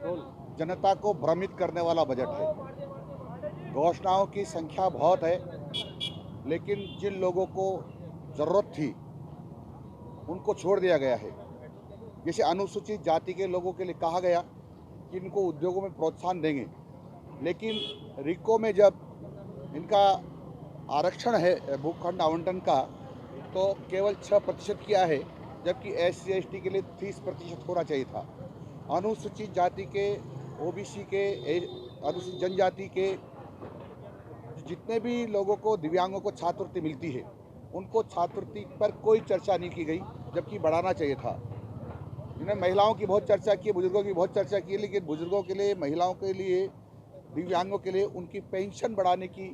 जनता को भ्रमित करने वाला बजट है। घोषणाओं की संख्या बहुत है, लेकिन जिन लोगों को ज़रूरत थी उनको छोड़ दिया गया है। जैसे अनुसूचित जाति के लोगों के लिए कहा गया कि इनको उद्योगों में प्रोत्साहन देंगे, लेकिन रिको में जब इनका आरक्षण है भूखंड आवंटन का, तो केवल 6% किया है, जबकि SC/ST के लिए 30% होना चाहिए था। अनुसूचित जाति के, OBC के, अनुसूचित जनजाति के जितने भी लोगों को, दिव्यांगों को छात्रवृत्ति मिलती है, उनको छात्रवृत्ति पर कोई चर्चा नहीं की गई, जबकि बढ़ाना चाहिए था। इन्होंने महिलाओं की बहुत चर्चा की, बुजुर्गों की बहुत चर्चा की, लेकिन बुजुर्गों के लिए, महिलाओं के लिए, दिव्यांगों के लिए उनकी पेंशन बढ़ाने की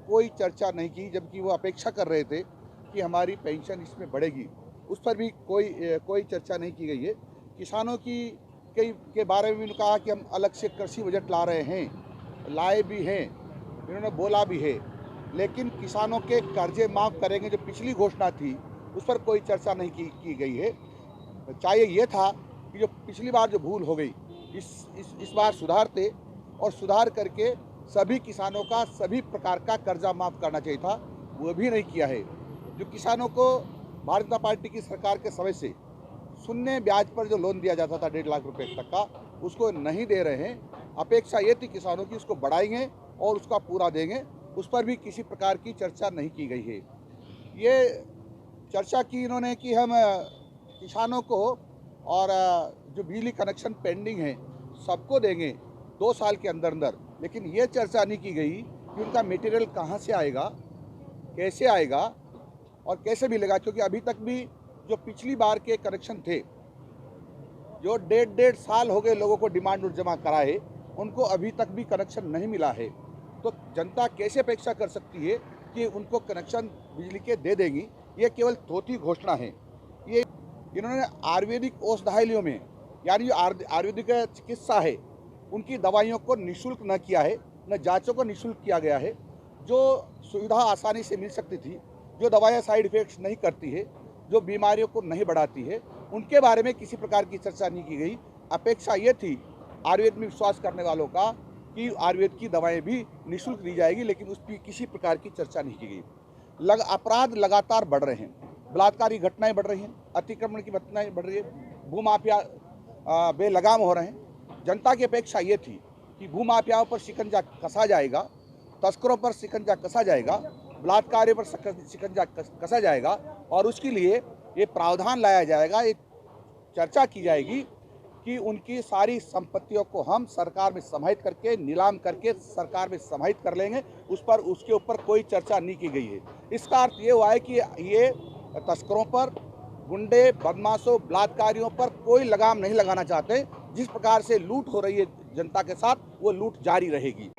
कोई चर्चा नहीं की, जबकि वो अपेक्षा कर रहे थे कि हमारी पेंशन इसमें बढ़ेगी। उस पर भी कोई चर्चा नहीं की गई है। किसानों के बारे में भी कहा कि हम अलग से कृषि बजट ला रहे हैं, लाए भी हैं, इन्होंने बोला भी है, लेकिन किसानों के कर्जे माफ़ करेंगे जो पिछली घोषणा थी, उस पर कोई चर्चा नहीं की गई है। चाहिए ये था कि जो पिछली बार जो भूल हो गई, इस बार सुधारते और सुधार करके सभी किसानों का सभी प्रकार का कर्जा माफ़ करना चाहिए था, वो भी नहीं किया है। जो किसानों को भारतीय जनता पार्टी की सरकार के समय से शून्य ब्याज पर जो लोन दिया जाता था 1.5 लाख रुपए तक का, उसको नहीं दे रहे हैं। अपेक्षा ये थी किसानों की, उसको बढ़ाएंगे और उसका पूरा देंगे, उस पर भी किसी प्रकार की चर्चा नहीं की गई है। ये चर्चा की इन्होंने कि हम किसानों को और जो बिजली कनेक्शन पेंडिंग है सबको देंगे 2 साल के अंदर अंदर, लेकिन ये चर्चा नहीं की गई कि उनका मटेरियल कहाँ से आएगा, कैसे आएगा और कैसे मिलेगा। क्योंकि अभी तक भी जो पिछली बार के कनेक्शन थे, जो 1.5 साल हो गए लोगों को डिमांड नोट जमा कराए, उनको अभी तक भी कनेक्शन नहीं मिला है। तो जनता कैसे अपेक्षा कर सकती है कि उनको कनेक्शन बिजली के दे देंगी? ये केवल थोथी घोषणा है। ये इन्होंने आयुर्वेदिक औषधालयों में, यानी जो आयुर्वेदिक चिकित्सा है, उनकी दवाइयों को निःशुल्क न किया है, न जांचों को निःशुल्क किया गया है। जो सुविधा आसानी से मिल सकती थी, जो दवाइयाँ साइड इफेक्ट्स नहीं करती है, जो बीमारियों को नहीं बढ़ाती है, उनके बारे में किसी प्रकार की चर्चा नहीं की गई। अपेक्षा ये थी आयुर्वेद में विश्वास करने वालों का कि आयुर्वेद की दवाएं भी निःशुल्क दी जाएगी, लेकिन उस पर किसी प्रकार की चर्चा नहीं की गई। अपराध लगातार बढ़ रहे हैं, बलात्कारी घटनाएं बढ़ रही हैं, अतिक्रमण की घटनाएं बढ़ रही है, भूमाफिया बेलगाम हो रहे हैं। जनता की अपेक्षा ये थी कि भूमाफियाओं पर शिकंजा कसा जाएगा, तस्करों पर शिकंजा कसा जाएगा, बलात्कारियों पर शिकंजा कसा जाएगा, और उसके लिए ये प्रावधान लाया जाएगा, एक चर्चा की जाएगी कि उनकी सारी संपत्तियों को हम सरकार में समाहित करके, नीलाम करके सरकार में समाहित कर लेंगे। उसके ऊपर कोई चर्चा नहीं की गई है। इसका अर्थ ये हुआ है कि ये तस्करों पर, गुंडे, बदमाशों, बलात्कारियों पर कोई लगाम नहीं लगाना चाहते। जिस प्रकार से लूट हो रही है जनता के साथ, वो लूट जारी रहेगी।